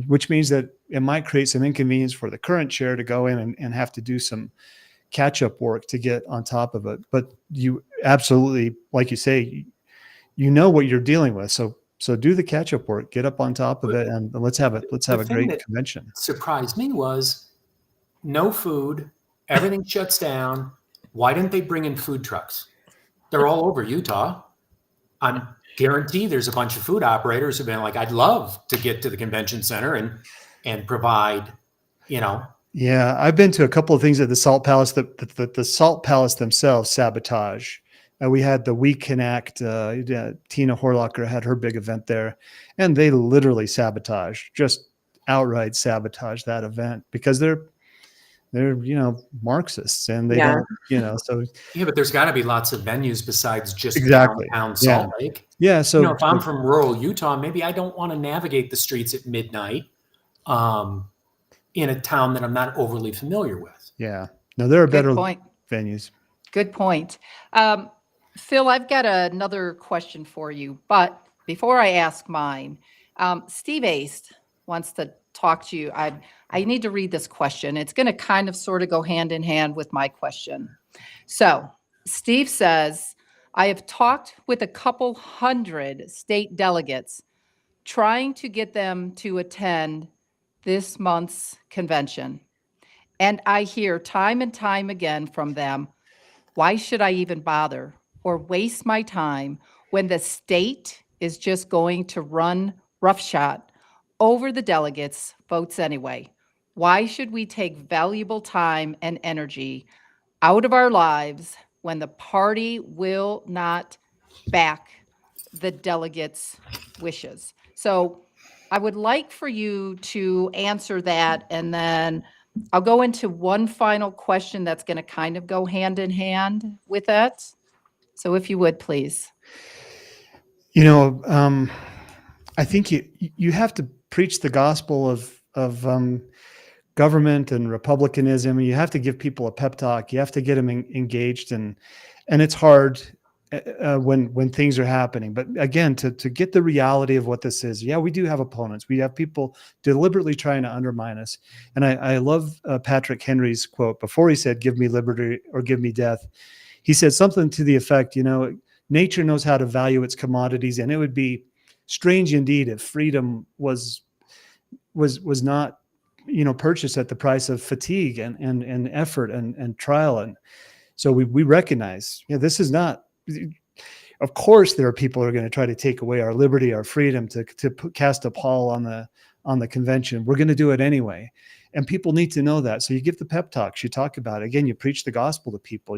which means that it might create some inconvenience for the current chair to go in and have to do some catch-up work to get on top of it. But you absolutely, like you say, what you're dealing with. So do the catch-up work, get up on top of it, and let's have a great convention. Surprised me was no food, everything shuts down. Why didn't they bring in food trucks? They're all over Utah. I'm guarantee there's a bunch of food operators who've been like, I'd love to get to the convention center and provide, Yeah, I've been to a couple of things at the Salt Palace that the Salt Palace themselves sabotage. We had the We Connect, Tina Horlocker had her big event there, and they literally just outright sabotage that event because they're Marxists, and they don't, so. Yeah, but there's got to be lots of venues besides just Exactly. downtown Salt Lake. Yeah, so if I'm from rural Utah, maybe I don't want to navigate the streets at midnight in a town that I'm not overly familiar with. Yeah, no, there are Good better point. venues. Good point. Phil, I've got another question for you, but before I ask mine, Steve Ace wants to talk to you. I need to read this question. It's going to kind of sort of go hand in hand with my question. So Steve says, I have talked with a couple hundred state delegates trying to get them to attend this month's convention. And I hear time and time again from them, why should I even bother or waste my time when the state is just going to run roughshod over the delegates' votes anyway? Why should we take valuable time and energy out of our lives when the party will not back the delegates' wishes? So I would like for you to answer that, and then I'll go into one final question that's going to kind of go hand in hand with it. So if you would, please. I think you have to preach the gospel of government and republicanism. You have to give people a pep talk. You have to get them engaged, and it's hard when things are happening. But again, to get the reality of what this is, we do have opponents. We have people deliberately trying to undermine us. And I love Patrick Henry's quote before he said, "Give me liberty or give me death." He said something to the effect, nature knows how to value its commodities, and it would be strange indeed if freedom was not, purchased at the price of fatigue and effort and trial. And so we recognize, this is not. Of course, there are people who are going to try to take away our liberty, our freedom, to cast a pall on on the convention. We're going to do it anyway. And people need to know that. So you give the pep talks, you talk about it. Again, you preach the gospel to people.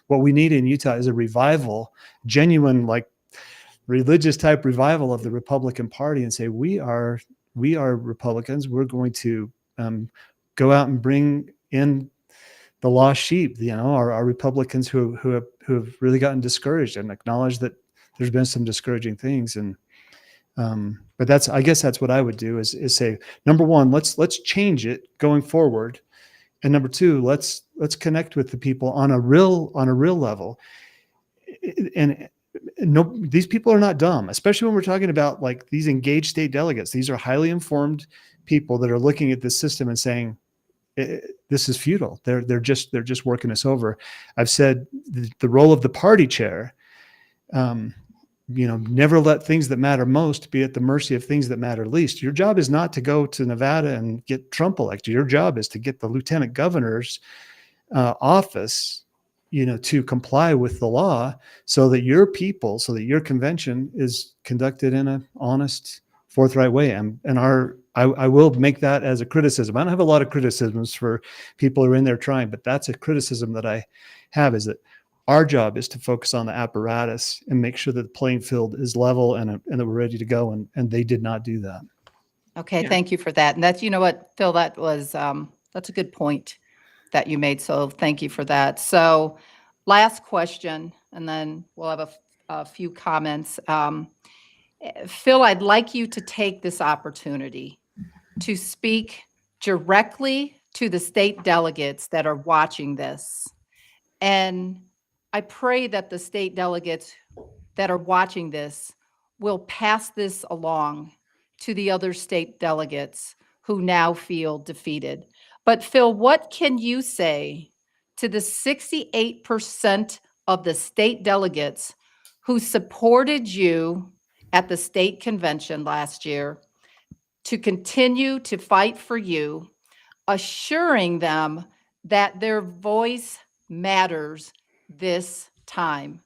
What we need in Utah is a revival, genuine, like religious type revival of the Republican Party, and say, we are Republicans. We're going to go out and bring in the lost sheep, our Republicans who have really gotten discouraged, and acknowledge that there's been some discouraging things. And but I guess that's what I would do is say, number one, let's change it going forward. And number two, let's connect with the people on a real level. And no, these people are not dumb, especially when we're talking about like these engaged state delegates. These are highly informed people that are looking at this system and saying, this is futile. They're just working us over. I've said the role of the party chair, never let things that matter most be at the mercy of things that matter least. Your job is not to go to Nevada and get Trump elected. Your job is to get the lieutenant governor's office, to comply with the law, so that your convention is conducted in an honest, forthright way. And I will make that as a criticism. I don't have a lot of criticisms for people who are in there trying, but that's a criticism that I have, is that our job is to focus on the apparatus and make sure that the playing field is level and that we're ready to go. And they did not do that. Okay, thank you for that. And that's, what, Phil, that was, that's a good point that you made. So thank you for that. So last question, and then we'll have a few comments. Phil, I'd like you to take this opportunity to speak directly to the state delegates that are watching this. And I pray that the state delegates that are watching this will pass this along to the other state delegates who now feel defeated. But Phil, what can you say to the 68% of the state delegates who supported you at the state convention last year to continue to fight for you, assuring them that their voice matters this time,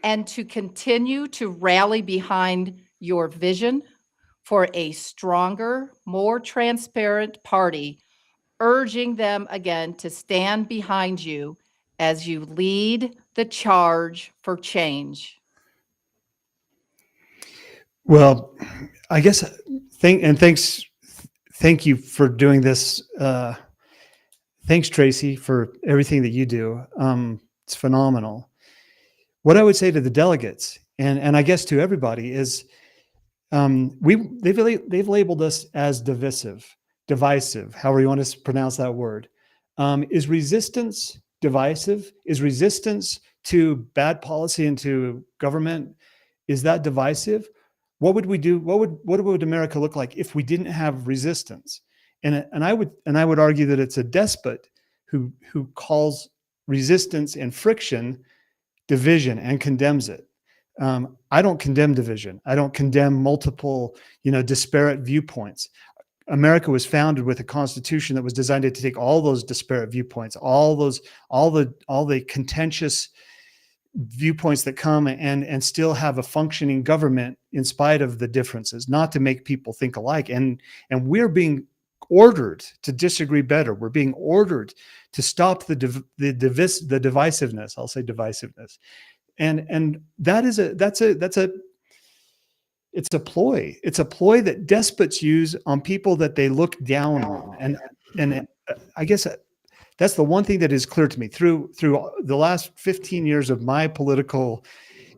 and to continue to rally behind your vision for a stronger, more transparent party, urging them again to stand behind you as you lead the charge for change? Well, I guess thank you for doing this. Thanks, Tracie, for everything that you do. It's phenomenal. What I would say to the delegates, and I guess to everybody, is they've labeled us as divisive, however you want to pronounce that word. Is resistance divisive? Is resistance to bad policy and to government, is that divisive? What would we do? What would America look like if we didn't have resistance? And I would argue that it's a despot who calls resistance and friction division and condemns it. I don't condemn division. I don't condemn multiple, disparate viewpoints. America was founded with a constitution that was designed to take all those disparate viewpoints, all the contentious viewpoints that come and still have a functioning government in spite of the differences, not to make people think alike. And we're being ordered to disagree better. We're being ordered to stop the divisiveness. I'll say divisiveness. And it's a ploy. It's a ploy that despots use on people that they look down on. And I guess that's the one thing that is clear to me through the last 15 years of my political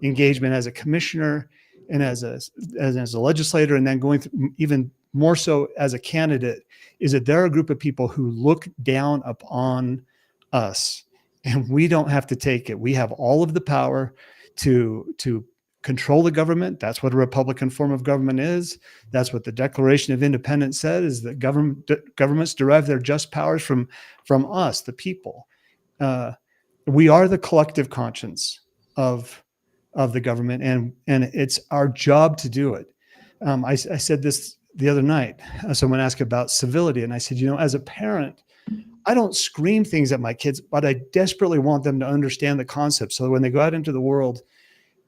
engagement as a commissioner and as a legislator, and then going through even more so as a candidate, is that there are a group of people who look down upon us, and we don't have to take it. We have all of the power to control the government. That's what a Republican form of government is. That's what the Declaration of Independence said, is that governments derive their just powers from us, the people. We are the collective conscience of the government, and it's our job to do it. I said this the other night. Someone asked about civility, and I said, as a parent, I don't scream things at my kids, but I desperately want them to understand the concept, so that when they go out into the world,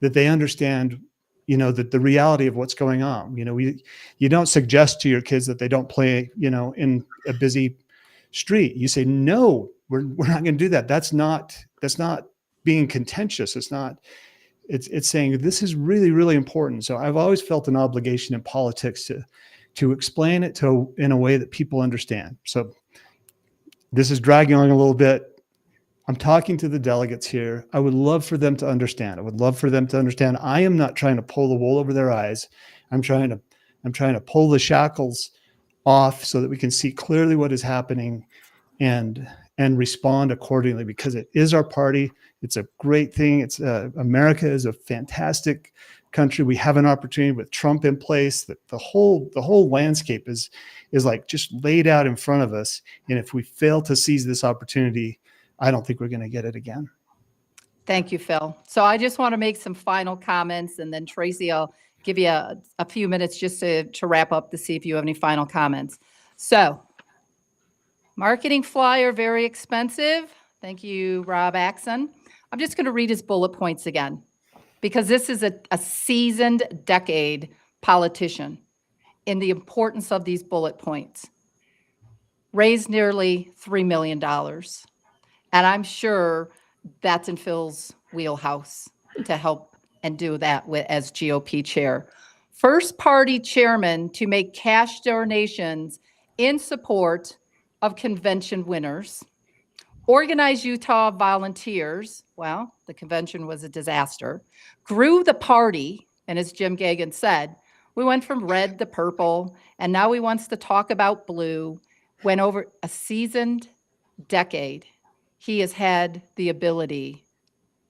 that they understand the reality of what's going on. You don't suggest to your kids that they don't play, in a busy street. You say, no, we're not going to do that. That's not being contentious. It's saying this is really, really important. So I've always felt an obligation in politics to explain it in a way that people understand. So this is dragging on a little bit. I'm talking to the delegates here. I would love for them to understand. I am not trying to pull the wool over their eyes. I'm trying to pull the shackles off so that we can see clearly what is happening and respond accordingly, because it is our party. It's a great thing. America is a fantastic country. We have an opportunity with Trump in place. That the whole landscape is like just laid out in front of us. And if we fail to seize this opportunity, I don't think we're going to get it again. Thank you, Phil. So I just want to make some final comments, and then Tracie, I'll give you a few minutes just to wrap up to see if you have any final comments. So marketing flyer, very expensive. Thank you, Rob Axon. I'm just going to read his bullet points again, because this is a seasoned decade politician in the importance of these bullet points. Raised nearly $3 million. And I'm sure that's in Phil's wheelhouse to help and do that as GOP chair. First party chairman to make cash donations in support of convention winners. Organize Utah volunteers. Well, the convention was a disaster. Grew the party, and as Jim Gagan said, we went from red to purple, and now he wants to talk about blue. Went over a seasoned decade. He has had the ability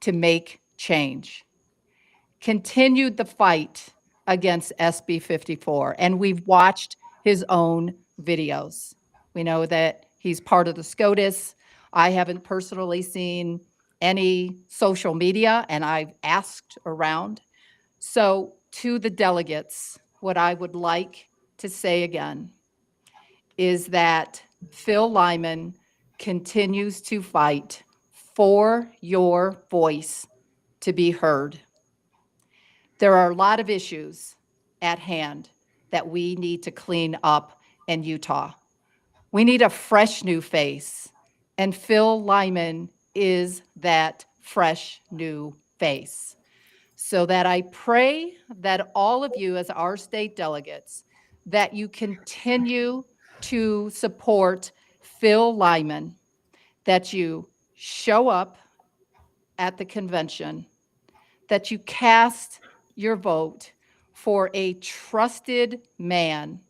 to make change. Continued the fight against SB 54, and we've watched his own videos. We know that he's part of the SCOTUS. I haven't personally seen any social media, and I've asked around. So to the delegates, what I would like to say again is that Phil Lyman continues to fight for your voice to be heard. There are a lot of issues at hand that we need to clean up in Utah. We need a fresh new face, and Phil Lyman is that fresh new face. So that I pray that all of you as our state delegates, that you continue to support Phil Lyman, that you show up at the convention, that you cast your vote for a trusted man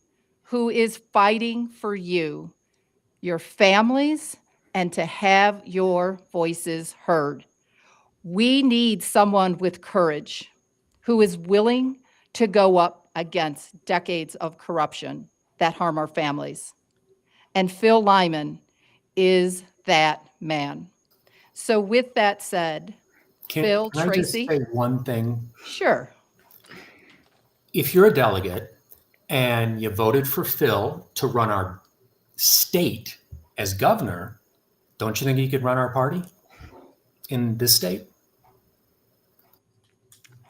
who is fighting for you, your families, and to have your voices heard. We need someone with courage who is willing to go up against decades of corruption that harm our families. And Phil Lyman is that man. So with that said, Phil, Can I just Tracie? say one thing? Sure. If you're a delegate and you voted for Phil to run our state as governor, don't you think he could run our party in this state?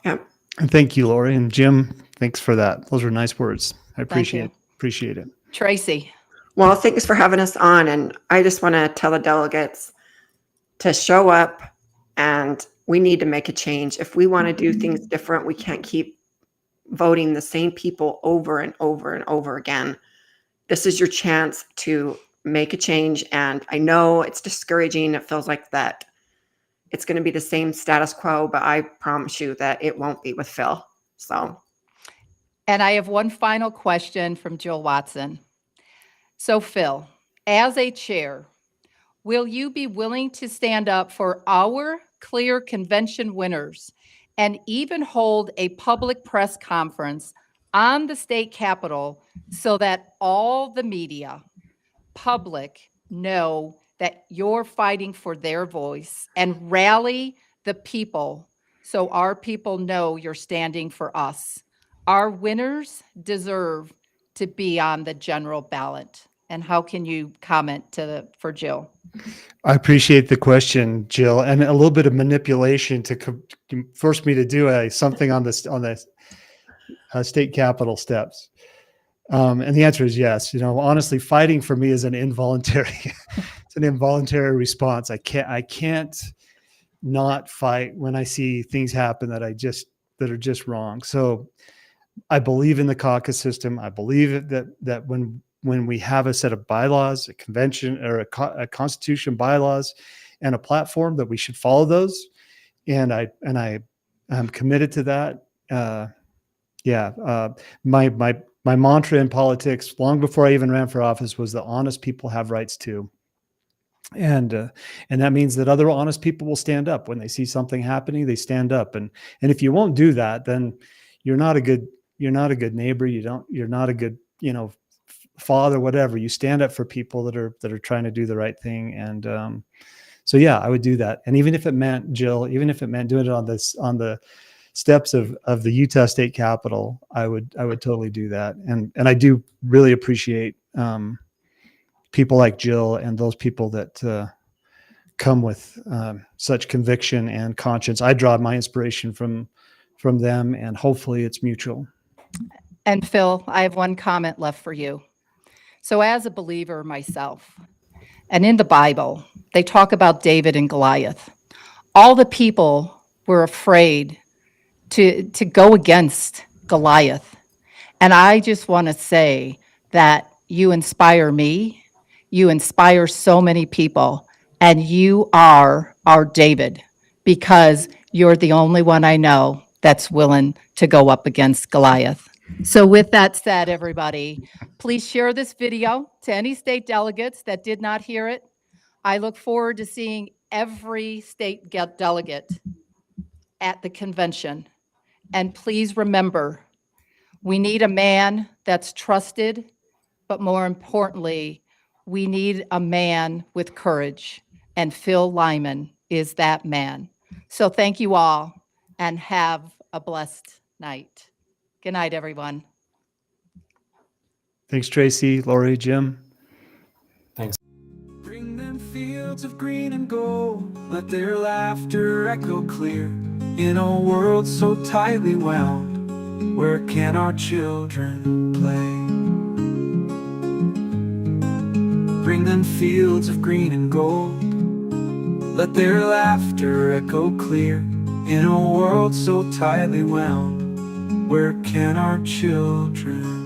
Yeah. And thank you, Laurie, and Jim. Thanks for that. Those were nice words. I you. appreciate it. Tracie. Well, thanks for having us on. And I just want to tell the delegates to show up, and we need to make a change. If we want to do things different, we can't keep voting the same people over and over and over again. This is your chance to make a change. And I know it's discouraging. It feels like that it's going to be the same status quo, but I promise you that it won't be with Phil. So. And I have one final question from Jill Watson. So Phil, as a chair, will you be willing to stand up for our clear convention winners and even hold a public press conference on the state capitol so that all the media, public, know that you're fighting for their voice, and rally the people so our people know you're standing for us? Our winners deserve to be on the general ballot. And how can you comment for Jill? I appreciate the question, Jill, and a little bit of manipulation to force me to do something on the state capitol steps. And the answer is yes. Honestly, fighting for me is an involuntary, it's an involuntary response. I can't not fight when I see things happen that are just wrong. So I believe in the caucus system. I believe that when we have a set of bylaws, a convention or a constitution, bylaws, and a platform, that we should follow those. And I am committed to that. My mantra in politics, long before I even ran for office, was that honest people have rights too. And that means that other honest people will stand up when they see something happening. They stand up, and if you won't do that, then you're not a good neighbor. You're not a good father, whatever. You stand up for people that are trying to do the right thing. And so yeah, I would do that. And even if it meant, Jill, doing it on the steps of the Utah State Capitol, I would totally do that. And I do really appreciate people like Jill and those people that come with such conviction and conscience. I draw my inspiration from them, and hopefully it's mutual. And Phil, I have one comment left for you. So as a believer myself, and in the Bible, they talk about David and Goliath. All the people were afraid to go against Goliath. And I just want to say that you inspire me. You inspire so many people, and you are our David, because you're the only one I know that's willing to go up against Goliath. So with that said, everybody, please share this video to any state delegates that did not hear it. I look forward to seeing every state delegate at the convention. And please remember, we need a man that's trusted, but more importantly, we need a man with courage. And Phil Lyman is that man. So thank you all, and have a blessed night. Good night, everyone. Thanks, Tracie, Laurie, Jim. Bring them fields of green and gold, let their laughter echo clear. In a world so tightly wound, where can our children play? Bring them fields of green and gold, let their laughter echo clear. In a world so tightly wound, where can our children